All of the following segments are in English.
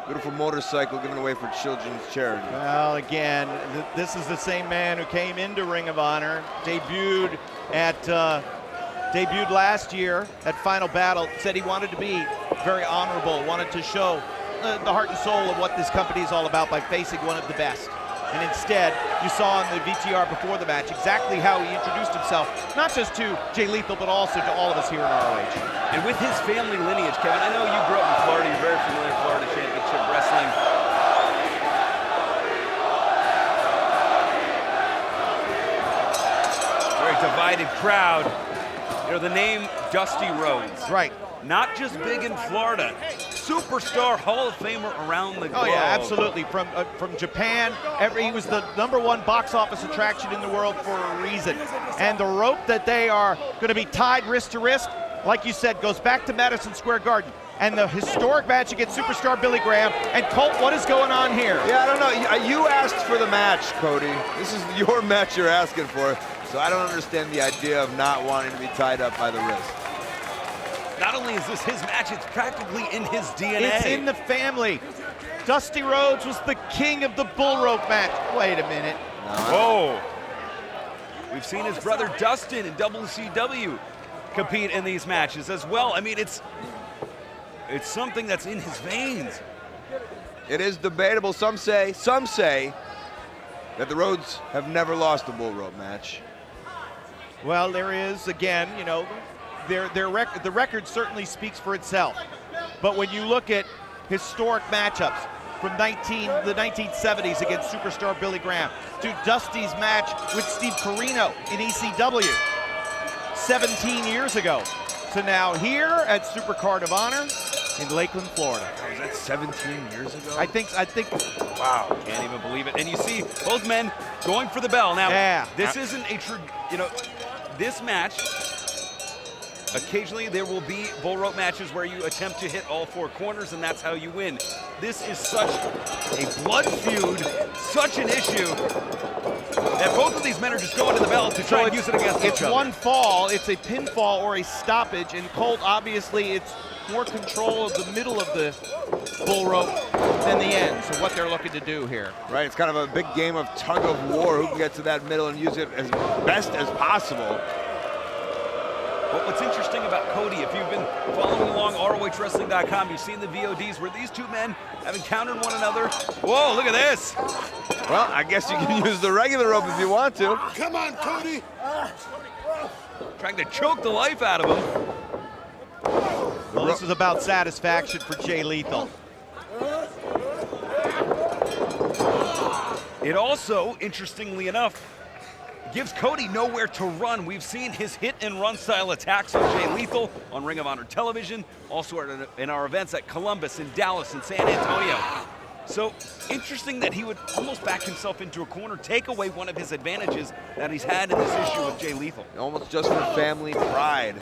Beautiful motorcycle given away for children's charity. Well, again, this is the same man who came into Ring of Honor, debuted last year at Final Battle, said he wanted to be very honorable, wanted to show the heart and soul of what this company is all about by facing one of the best. And instead, you saw in the VTR before the match exactly how he introduced himself, not just to Jay Lethal, but also to all of us here in ROH. And with his family lineage, Kevin, I know you grew up in Florida, you're very familiar with Florida Championship Wrestling. Very divided crowd. You know, the name Dusty Rhodes. Right. Not just big in Florida, superstar Hall of Famer around the globe. Oh yeah, absolutely. From Japan, he was the #1 box office attraction in the world for a reason. And the rope that they are going to be tied wrist to wrist, like you said, goes back to Madison Square Garden. And the historic match against superstar Billy Graham. And Colt, what is going on here? Yeah, I don't know. You asked for the match, Cody. This is your match you're asking for. So I don't understand the idea of not wanting to be tied up by the wrist. Not only is this his match, it's practically in his DNA. It's in the family. Dusty Rhodes was the king of the bull rope match. Wait a minute. Whoa. We've seen his brother Dustin in WCW compete in these matches as well. I mean, it's something that's in his veins. It is debatable. Some say that the Rhodes have never lost a bull rope match. Well, there is, again, you know, the record certainly speaks for itself. But when you look at historic matchups from the 1970s against superstar Billy Graham to Dusty's match with Steve Corino in ECW 17 years ago to now here at Supercard of Honor in Lakeland, Florida. Was that 17 years ago? I think. Wow, can't even believe it. And you see both men going for the bell. Now, yeah. This isn't this match, occasionally there will be bull rope matches where you attempt to hit all four corners and that's how you win. This is such a blood feud, such an issue, that both of these men are just going to the bell to try and use it against each other. It's one fall, it's a pinfall or a stoppage, and Colt, obviously, it's more control of the middle of the bull rope than the end, so what they're looking to do here. Right, it's kind of a big game of tug of war, who can get to that middle and use it as best as possible. But what's interesting about Cody, if you've been following along ROHWrestling.com, you've seen the VODs where these two men have encountered one another. Whoa, look at this. Well, I guess you can use the regular rope if you want to. Come on, Cody. Trying to choke the life out of him. Well, this is about satisfaction for Jay Lethal. It also, interestingly enough, gives Cody nowhere to run. We've seen his hit and run style attacks on Jay Lethal on Ring of Honor television, also in our events at Columbus, in Dallas, and San Antonio. So interesting that he would almost back himself into a corner, take away one of his advantages that he's had in this issue with Jay Lethal. Almost just for family pride.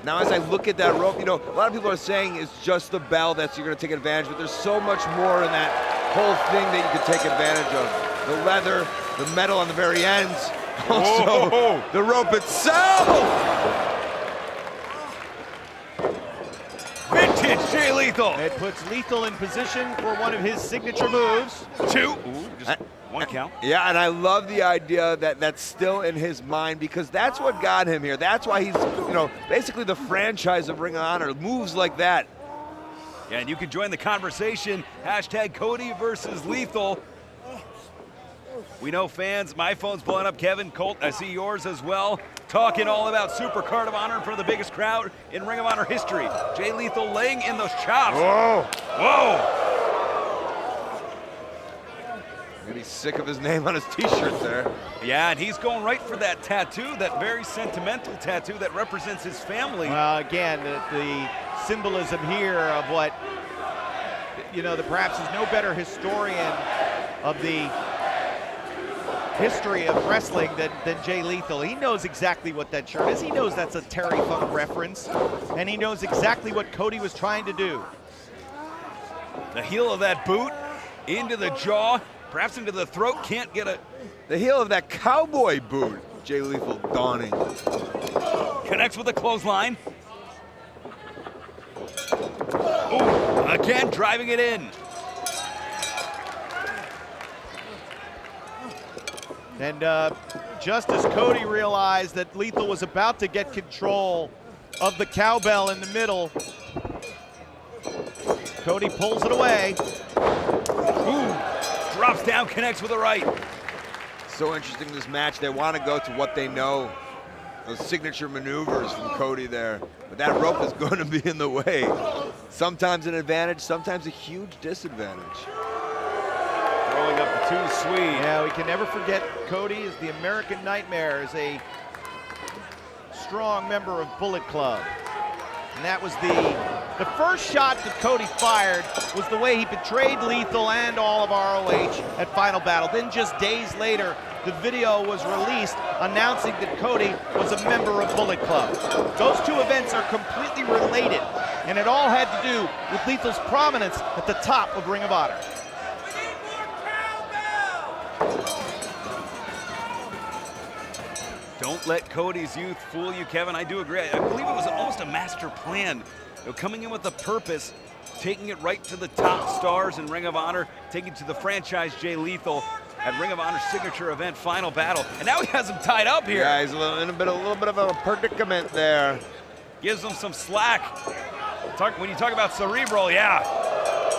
Now as I look at that rope, you know, a lot of people are saying it's just the bell that you're gonna take advantage of, but there's so much more in that whole thing that you could take advantage of. The leather, the metal on the very ends, also the rope itself! Vintage Jay Lethal. It puts Lethal in position for one of his signature moves. Two. Just one count. Yeah, and I love the idea that that's still in his mind, because that's what got him here. That's why he's, you know, basically the franchise of Ring of Honor. Moves like that. Yeah, and you can join the conversation. Hashtag Cody versus Lethal. We know fans, my phone's blowing up. Kevin, Colt, I see yours as well. Talking all about Supercard of Honor in front of the biggest crowd in Ring of Honor history. Jay Lethal laying in those chops. Whoa. Whoa. Maybe he's sick of his name on his t-shirt there. Yeah, and he's going right for that tattoo, that very sentimental tattoo that represents his family. Well, again, the symbolism here of what, you know, perhaps is no better historian of the history of wrestling than Jay Lethal. He knows exactly what that shirt is. He knows that's a Terry Funk reference, and he knows exactly what Cody was trying to do. The heel of that boot into the jaw, perhaps into the throat, can't get it. The heel of that cowboy boot, Jay Lethal donning. Connects with a clothesline. Ooh, again, driving it in. And just as Cody realized that Lethal was about to get control of the cowbell in the middle, Cody pulls it away. Ooh, drops down, connects with the right. So interesting this match. They want to go to what they know, those signature maneuvers from Cody there. But that rope is going to be in the way. Sometimes an advantage, sometimes a huge disadvantage. Throwing up the two sweet. Yeah, we can never forget Cody is the American Nightmare, is a strong member of Bullet Club. And that was the first shot that Cody fired was the way he betrayed Lethal and all of ROH at Final Battle. Then just days later, the video was released announcing that Cody was a member of Bullet Club. Those two events are completely related, and it all had to do with Lethal's prominence at the top of Ring of Honor. Don't let Cody's youth fool you, Kevin. I do agree. I believe it was almost a master plan. You know, coming in with a purpose, taking it right to the top stars in Ring of Honor, taking it to the franchise Jay Lethal at Ring of Honor's signature event, Final Battle. And now he has him tied up here. Yeah, he's in a little bit of a predicament there. Gives him some slack. When you talk about cerebral, yeah.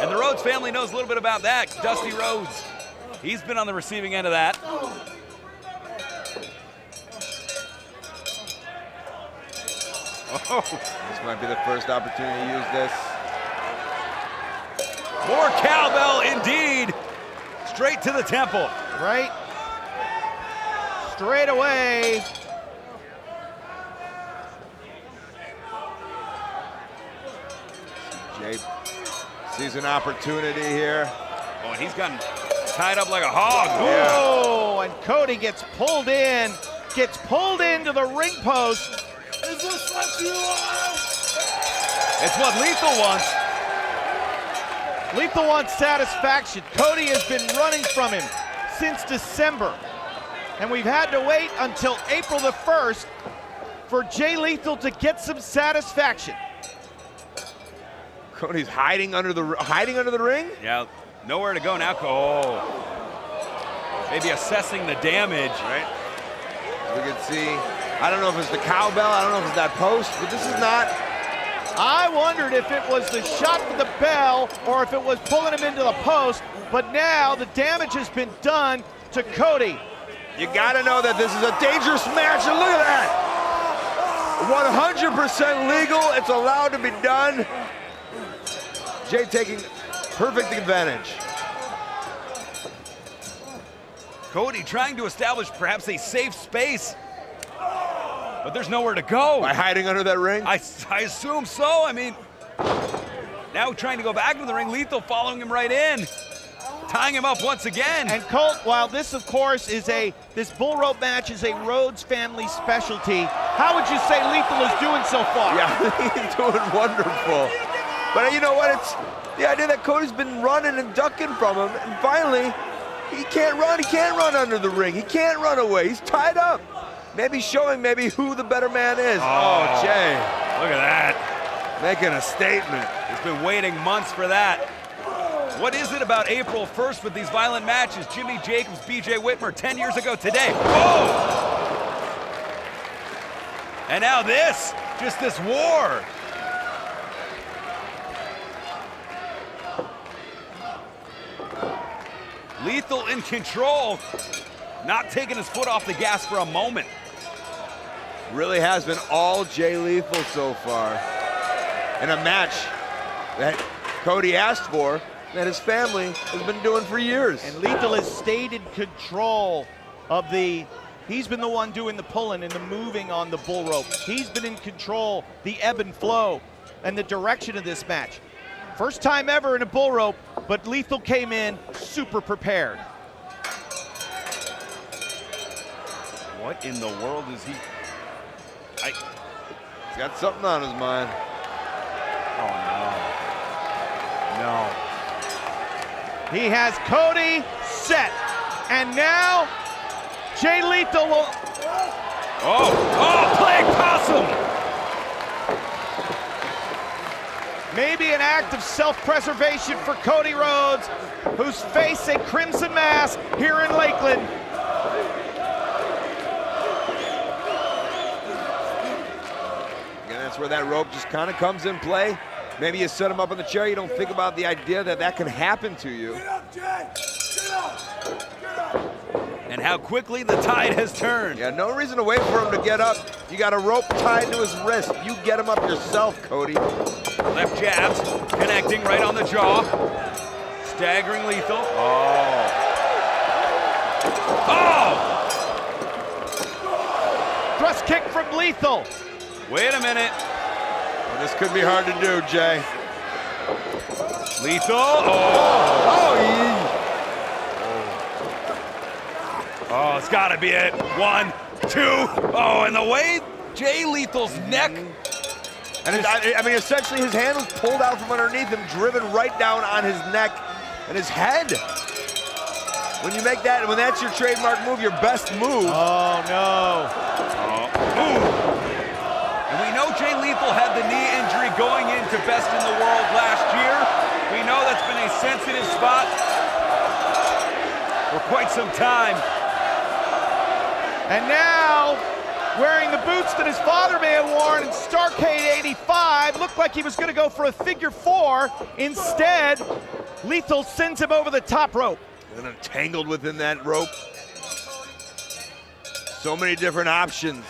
And the Rhodes family knows a little bit about that. Dusty Rhodes. He's been on the receiving end of that. Oh, this might be the first opportunity to use this. More cowbell indeed. Straight to the temple. Right? Straight away. Jay sees an opportunity here. Oh, he's gotten tied up like a hog. Oh, and Cody gets pulled into the ring post. Is this what you want? It's what Lethal wants. Lethal wants satisfaction. Cody has been running from him since December. And we've had to wait until April the 1st for Jay Lethal to get some satisfaction. Cody's hiding under the ring. Yeah, nowhere to go now. Oh, maybe assessing the damage. Right. We can see. I don't know if it's the cowbell. I don't know if it's that post, but this is not. I wondered if it was the shot with the bell or if it was pulling him into the post, but now the damage has been done to Cody. You got to know that this is a dangerous match, and look at that. 100% legal. It's allowed to be done. Jay taking perfect advantage. Cody trying to establish perhaps a safe space, but there's nowhere to go. By hiding under that ring? I assume so. I mean, now trying to go back into the ring. Lethal following him right in, tying him up once again. And Colt, while this, of course, this bull rope match is a Rhodes family specialty, how would you say Lethal is doing so far? Yeah, he's doing wonderful. But you know what? It's the idea that Cody's been running and ducking from him, and finally, he can't run. He can't run under the ring. He can't run away. He's tied up. Maybe showing who the better man is. Oh, Jay. Look at that. Making a statement. He's been waiting months for that. What is it about April 1st with these violent matches? Jimmy Jacobs, BJ Whitmer 10 years ago today. Whoa! And now this, just this war. Lethal in control, not taking his foot off the gas for a moment. Really has been all Jay Lethal so far. In a match that Cody asked for, that his family has been doing for years. And Lethal has stayed in control of he's been the one doing the pulling and the moving on the bull rope. He's been in control, the ebb and flow, and the direction of this match. First time ever in a bull rope, but Lethal came in super prepared. What in the world is he? He's got something on his mind. Oh, no. He has Cody set, and now Jay Lethal will... Oh, playing possum! Maybe an act of self-preservation for Cody Rhodes, who's faced a crimson mask here in Lakeland. That's where that rope just kind of comes in play. Maybe you set him up in the chair, you don't think about the idea that that can happen to you. Get up, Jay! Get up! Get up! And how quickly the tide has turned. Yeah, no reason to wait for him to get up. You got a rope tied to his wrist. You get him up yourself, Cody. Left jabs, connecting right on the jaw. Staggering lethal. Oh. Oh! Thrust kick from Lethal. Wait a minute. Well, this could be hard to do, Jay. Lethal. Oh! Oh, it's got to be it. 1, 2. Oh, and the way Jay Lethal's neck. And I mean, essentially his hand was pulled out from underneath him, driven right down on his neck and his head. When you make that, when that's your trademark move, your best move. Oh, no. And we know Jay Lethal had the knee injury going into Best in the World last year. We know that's been a sensitive spot for quite some time. And now, wearing the boots that his father may have worn in Starrcade 85, looked like he was going to go for a figure 4. Instead, Lethal sends him over the top rope. And entangled within that rope. So many different options.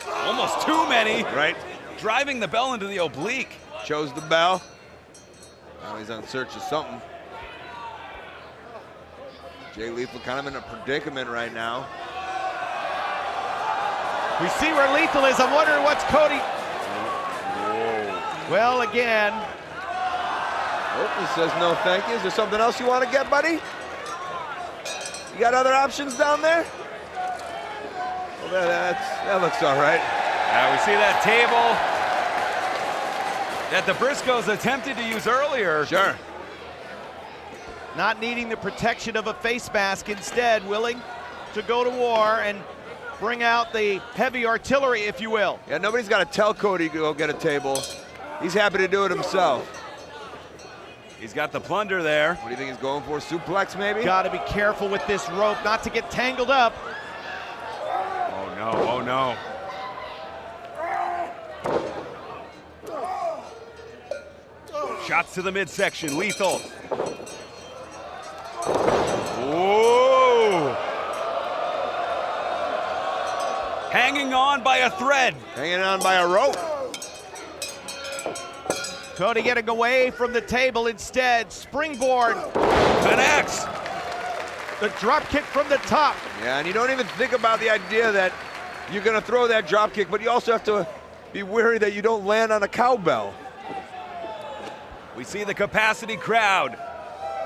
Almost too many. Right? Driving the bell into the oblique. Chose the bell. Now he's on search of something. Jay Lethal kind of in a predicament right now. We see where Lethal is. I'm wondering what's Cody. Whoa. Well, again. Oh, he says no thank you. Is there something else you want to get, buddy? You got other options down there? Well, that looks all right. We see that table that the Briscoes attempted to use earlier. Sure. Not needing the protection of a face mask, instead willing to go to war and bring out the heavy artillery, if you will. Yeah, nobody's got to tell Cody to go get a table. He's happy to do it himself. He's got the plunder there. What do you think he's going for? Suplex, maybe? Got to be careful with this rope, not to get tangled up. Oh no, oh no. Shots to the midsection, Lethal. Whoa! Hanging on by a thread. Hanging on by a rope. Cody getting away from the table instead. Springboard. Connects. The drop kick from the top. Yeah, and you don't even think about the idea that you're going to throw that drop kick, but you also have to be wary that you don't land on a cowbell. We see the capacity crowd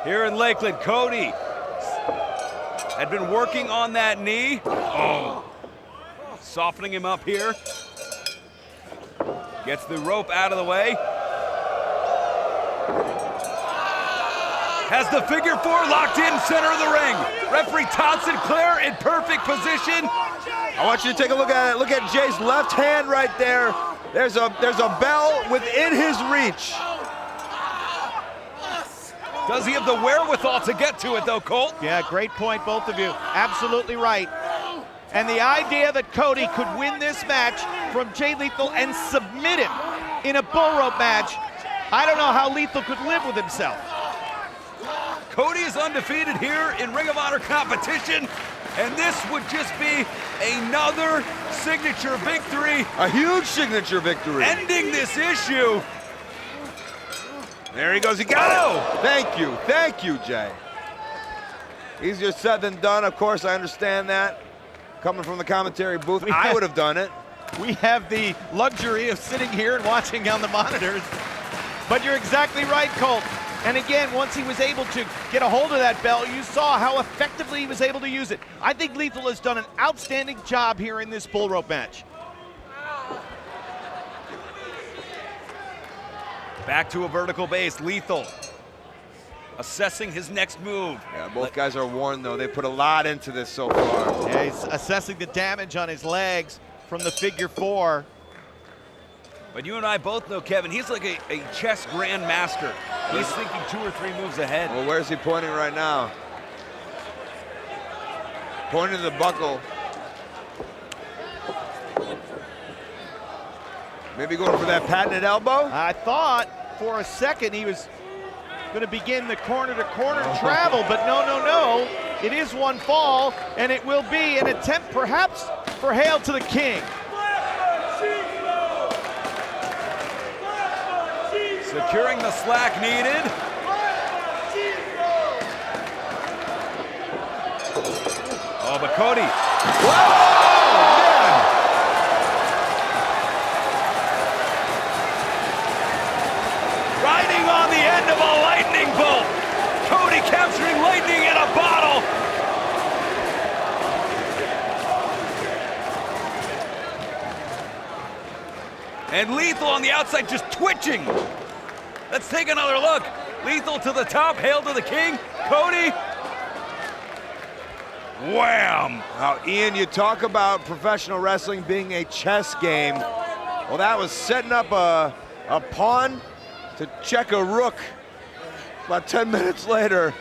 here in Lakeland. Cody had been working on that knee. Oh, softening him up here. Gets the rope out of the way. Has the figure 4 locked in center of the ring. Referee Todd Sinclair in perfect position. I want you to take a look at it. Look at Jay's left hand right there. There's a bell within his reach. Does he have the wherewithal to get to it though, Colt? Yeah, great point, both of you. Absolutely right. And the idea that Cody could win this match from Jay Lethal and submit him in a bull rope match, I don't know how Lethal could live with himself. Cody is undefeated here in Ring of Honor competition, and this would just be another signature victory. A huge signature victory. Ending this issue. There he goes, he got it. Thank you, Jay. Easier said than done, of course, I understand that. Coming from the commentary booth, I would have done it. We have the luxury of sitting here and watching on the monitors. But you're exactly right, Colt. And again, once he was able to get a hold of that bell, you saw how effectively he was able to use it. I think Lethal has done an outstanding job here in this bull rope match. Back to a vertical base, Lethal assessing his next move. Yeah, both guys are worn though. They put a lot into this so far. Yeah, he's assessing the damage on his legs from the figure 4. But you and I both know, Kevin, he's like a chess grandmaster. He's thinking 2 or 3 moves ahead. Well, where's he pointing right now? Pointing to the buckle. Maybe going for that patented elbow? I thought for a second he was going to begin the corner-to-corner travel, but no. It is one fall, and it will be an attempt perhaps for Hail to the King. Securing the slack needed. Oh, but Cody. Riding on the end of a lightning bolt. Cody capturing lightning in a bottle. And Lethal on the outside just twitching. Let's take another look. Lethal to the top, Hail to the King. Cody. Wham! Now, Ian, you talk about professional wrestling being a chess game. Well, that was setting up a pawn to check a rook. About 10 minutes later,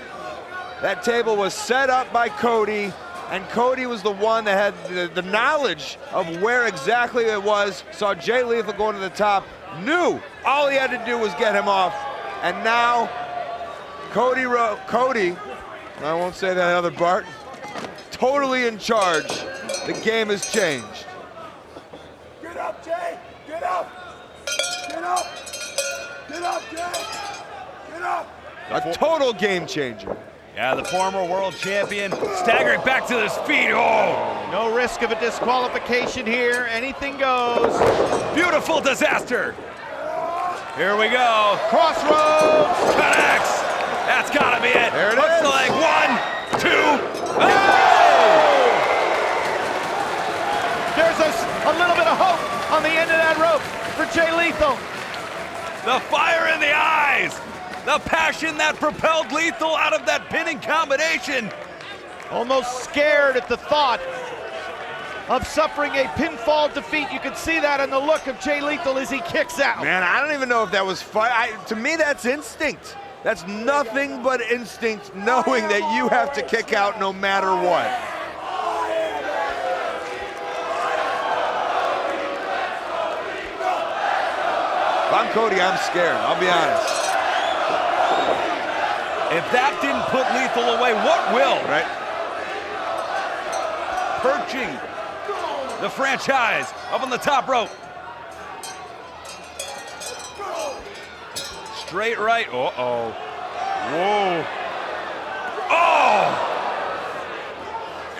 that table was set up by Cody, and Cody was the one that had the knowledge of where exactly it was, saw Jay Lethal going to the top, knew all he had to do was get him off, and now Cody, I won't say that other Bart, totally in charge. The game has changed. Get up, Jay! Get up! Get up! Get up, Jay! Get up! A total game changer. Yeah, the former world champion staggering back to his feet. Oh! No risk of a disqualification here. Anything goes. Beautiful disaster. Here we go. Crossroads. Connects. That's gotta be it. There it Hooks is. the leg. 1, 2. Oh! There's a little bit of hope on the end of that rope for Jay Lethal. The fire in the eyes. The passion that propelled Lethal out of that pinning combination. Almost scared at the thought of suffering a pinfall defeat. You can see that in the look of Jay Lethal as he kicks out. Man, I don't even know if that was fire. To me, that's instinct. That's nothing but instinct, knowing that you have to kick out no matter what. If I'm Cody, I'm scared, I'll be honest. If that didn't put Lethal away, what will? Right? Perching the franchise up on the top rope. Straight right. Uh-oh. Whoa. Oh!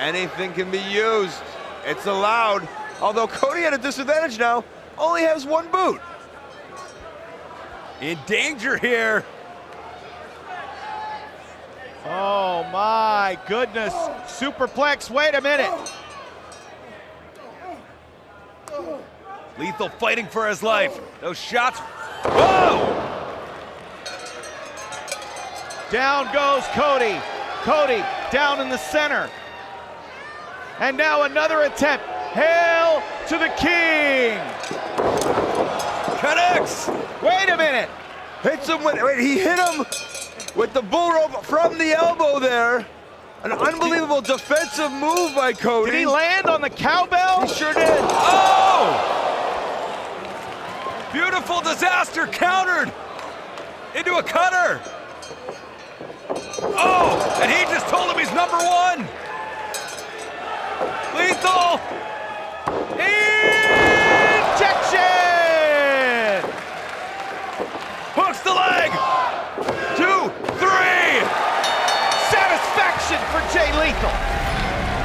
Anything can be used. It's allowed. Although Cody at a disadvantage now, only has one boot. In danger here. Oh my goodness. Superplex, wait a minute. Lethal fighting for his life. Those shots. Whoa! Down goes Cody. Cody down in the center. And now another attempt. Hail to the King. Connects. Wait a minute. Hits him with, wait, he hit him with the bull rope from the elbow there. An unbelievable defensive move by Cody. Did he land on the cowbell? He sure did. Oh! Beautiful disaster countered into a cutter. Oh, and he just told him he's number one. Lethal. Injection! Hooks the leg. 2, 3. Satisfaction for Jay Lethal.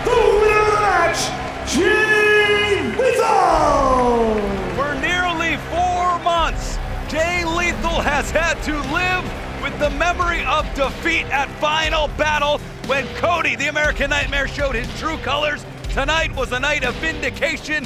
The winner of the match, Jay Lethal! For nearly 4 months, Jay Lethal has had to live with the memory of defeat at Final Battle when Cody, the American Nightmare, showed his true colors. Tonight was a night of vindication.